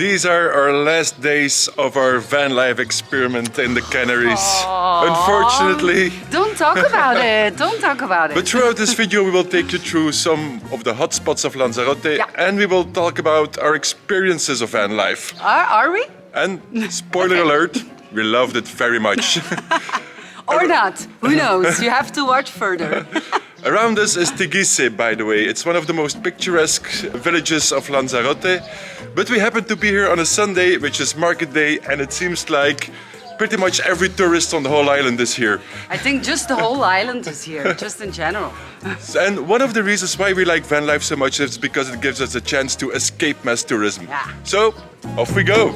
These are our last days of our van life experiment in the Canaries. Aww. Unfortunately. Don't talk about it. Don't talk about it. But throughout this video we will take you through some of the hotspots of Lanzarote, Yeah. and we will talk about our experiences of van life. Are we? And spoiler alert, we loved it very much. Or not? Who knows? You have to watch further. Around us is Teguise, by the way. It's one of the most picturesque villages of Lanzarote. But we happen to be here on a Sunday, which is market day, and it seems like pretty much every tourist on the whole island is here. I think just the whole island is here, just in general. And one of the reasons why we like van life so much is because it gives us a chance to escape mass tourism. Yeah. So, off we go!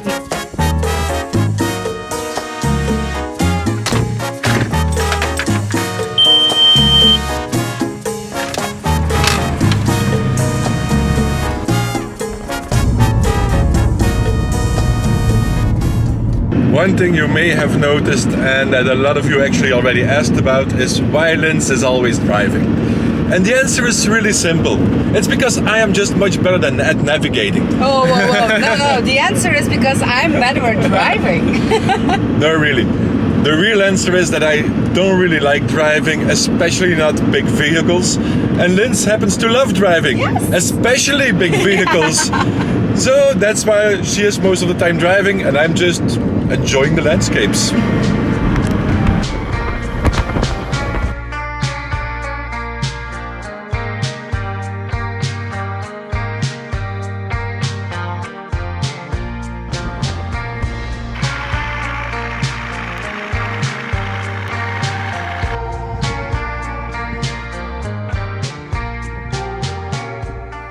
One thing you may have noticed, and that a lot of you actually already asked about, is why Linz is always driving. And the answer is really simple. It's because I am just much better than at navigating. Oh, whoa. No. The answer is because I'm better at driving. No, really. The real answer is that I don't really like driving, especially not big vehicles. And Linz happens to love driving, Yes. especially big vehicles. So that's why she is most of the time driving, and I'm just enjoying the landscapes.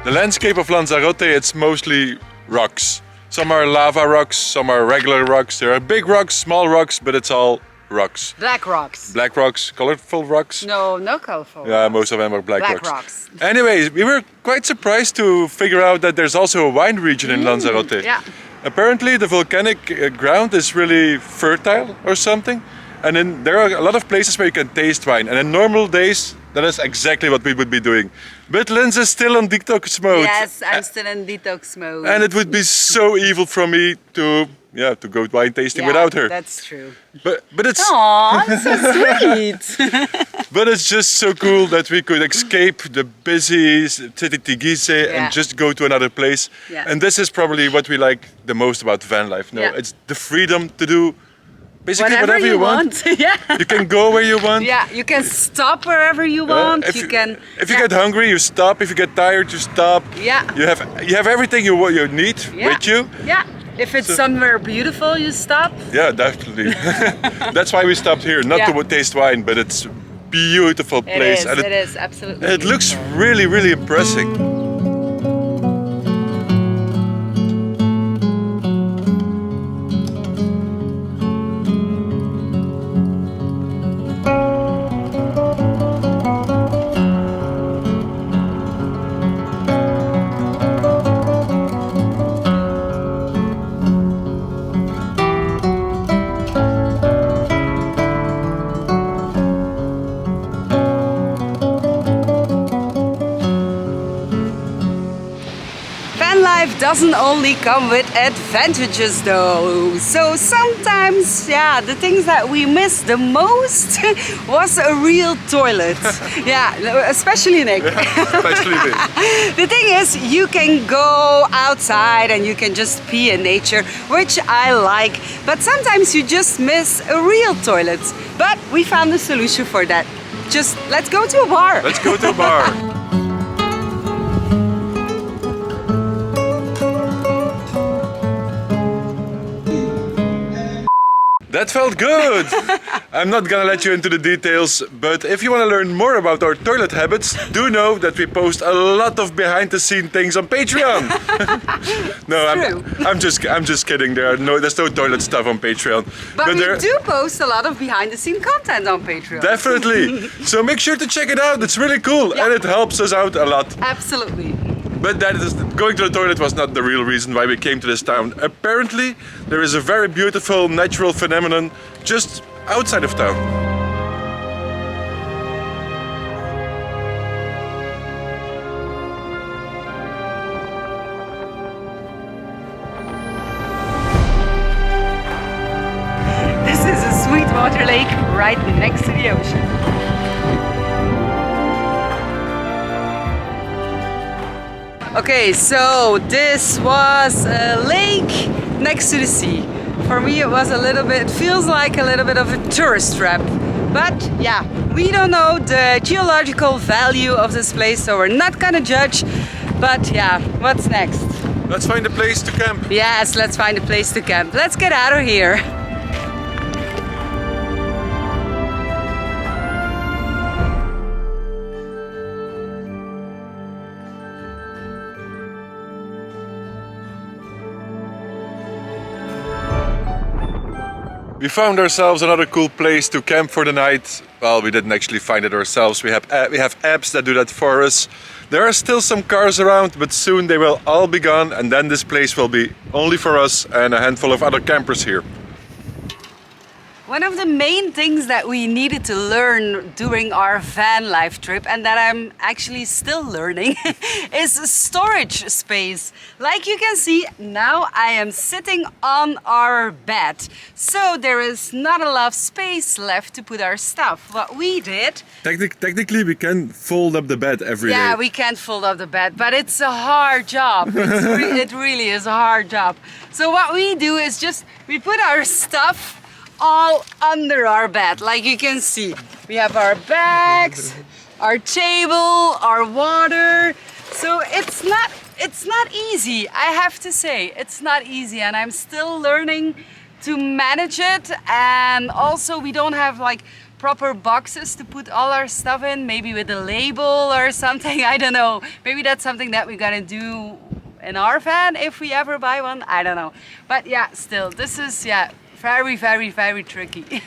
The landscape of Lanzarote, it's mostly rocks. Some are lava rocks, some are regular rocks. There are big rocks, small rocks, but it's all rocks. Black rocks. Black rocks, colorful rocks. No colorful. Yeah, most of them are black Black rocks. rocks. Anyways, we were quite surprised to figure out that there's also a wine region in Lanzarote. Yeah. Apparently the volcanic ground is really fertile or something. And then there are a lot of places where you can taste wine. And in normal days, that is exactly what we would be doing. But Linz is still on detox mode. Yes, I'm still in detox mode. And it would be so evil for me to go wine tasting Yeah, without her. That's true. But it's Aw, that's so sweet. but it's just so cool that we could escape the busy city Teguise Yeah. and just go to another place. Yeah. And this is probably what we like the most about van life. No, Yeah. it's the freedom to do basically Whatever you want. Yeah. You can go where you want. Yeah, you can stop wherever you want. If you can. If you get hungry, you stop. If you get tired, you stop. Yeah. You have everything you need Yeah. with you. Yeah. If it's somewhere beautiful, you stop. Yeah, definitely. That's why we stopped here, not Yeah. to taste wine, but it's a beautiful place. It is absolutely. It looks really, really impressive. Life doesn't only come with advantages though. So sometimes, yeah, the things that we miss the most was a real toilet. Yeah, especially Nick. Especially me. The thing is, you can go outside and you can just pee in nature, which I like. But sometimes you just miss a real toilet. But we found a solution for that. Just let's go to a bar. Let's go to a bar. That felt good! I'm not gonna let you into the details, but if you want to learn more about our toilet habits, do know that we post a lot of behind the scene things on Patreon. No, I'm just kidding. There's no toilet stuff on Patreon. But we there, do post a lot of behind the scene content on Patreon. Definitely. So make sure to check it out. It's really cool, Yeah. and it helps us out a lot. Absolutely. But going to the toilet was not the real reason why we came to this town. Apparently, there is a very beautiful natural phenomenon just outside of town. lake right next to the ocean. Okay, so this was a lake next to the sea. For me it was a little bit, feels like a little bit of a tourist trap. But yeah, we don't know the geological value of this place, so we're not gonna judge. But yeah, what's next? Let's find a place to camp. Yes, let's find a place to camp. Let's get out of here. We found ourselves another cool place to camp for the night. Well, we didn't actually find it ourselves. We have apps that do that for us. There are still some cars around, but soon they will all be gone, and then this place will be only for us and a handful of other campers here. One of the main things that we needed to learn during our van life trip, and that I'm actually still learning, is storage space. Like you can see, now I am sitting on our bed. So there is not a lot of space left to put our stuff. What we did... Technically, we can fold up the bed every day. Yeah, we can't fold up the bed, but it's a hard job. It really is a hard job. So what we do is just, we put our stuff all under our bed, like you can see. We have our bags, our table, our water. So it's not easy, I have to say. It's not easy, and I'm still learning to manage it. And also we don't have like proper boxes to put all our stuff in, maybe with a label or something, I don't know. Maybe that's something that we're gonna do in our van if we ever buy one, I don't know. But yeah, still, this is, yeah, very, very, very tricky.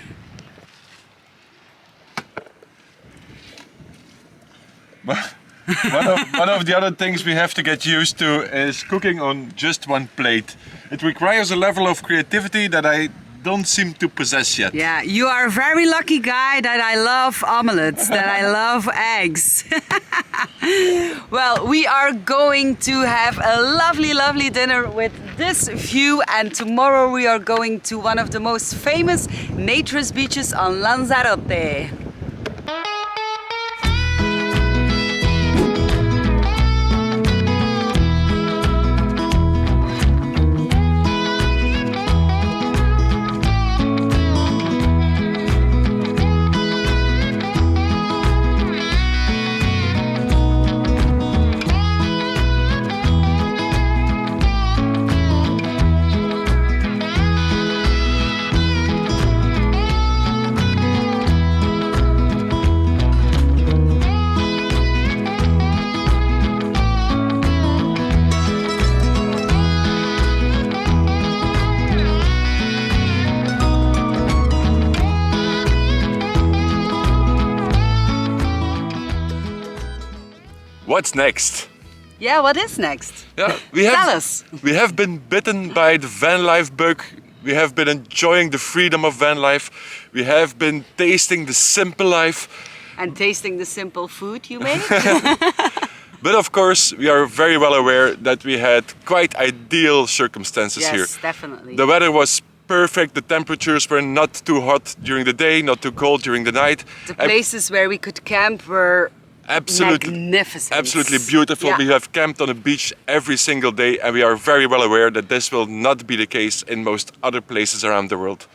One of the other things we have to get used to is cooking on just one plate. It requires a level of creativity that I don't seem to possess yet. Yeah, you are a very lucky guy that I love omelets, that I love eggs. Well, we are going to have a lovely, lovely dinner with this view, and tomorrow we are going to one of the most famous naturist beaches on Lanzarote. What's next? Yeah, what is next? Yeah, Tell us. We have been bitten by the van life bug. We have been enjoying the freedom of van life. We have been tasting the simple life. And tasting the simple food you make. But of course, we are very well aware that we had quite ideal circumstances here. Yes, definitely. The weather was perfect. The temperatures were not too hot during the day, not too cold during the night. The places where we could camp were magnificent. Absolutely beautiful. Yeah. We have camped on a beach every single day, and we are very well aware that this will not be the case in most other places around the world.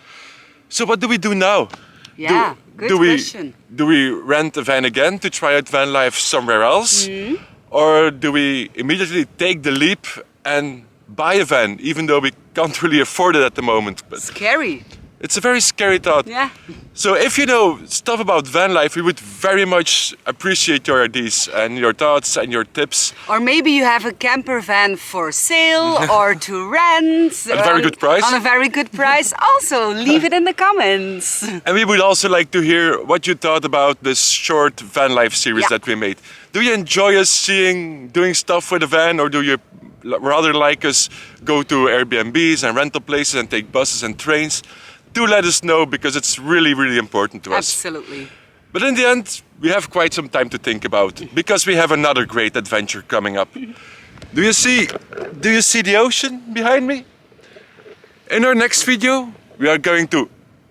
So what do we do now? Yeah, good question. Do we rent a van again to try out van life somewhere else? Or do we immediately take the leap and buy a van, even though we can't really afford it at the moment? But scary. it's a very scary thought. Yeah. So if you know stuff about van life, we would very much appreciate your ideas and your thoughts and your tips. Or maybe you have a camper van for sale or to rent. At a very good price. On a very good price. Also, leave it in the comments. And we would also like to hear what you thought about this short van life series that we made. Do you enjoy us doing stuff with a van, or do you rather like us go to Airbnbs and rental places and take buses and trains? Do let us know, because it's really, really important to us. Absolutely. But in the end, we have quite some time to think about, because we have another great adventure coming up. Do you see the ocean behind me? In our next video, we are going to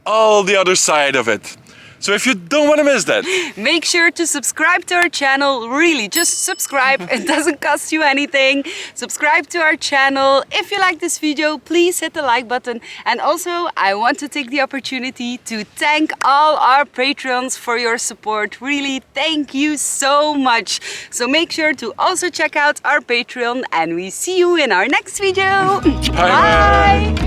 all the other side of it. So if you don't want to miss that, make sure to subscribe to our channel. Really, just subscribe. It doesn't cost you anything. Subscribe to our channel. If you like this video, please hit the like button. And also, I want to take the opportunity to thank all our Patreons for your support. Really, thank you so much. So make sure to also check out our Patreon, and we see you in our next video. Bye. Bye.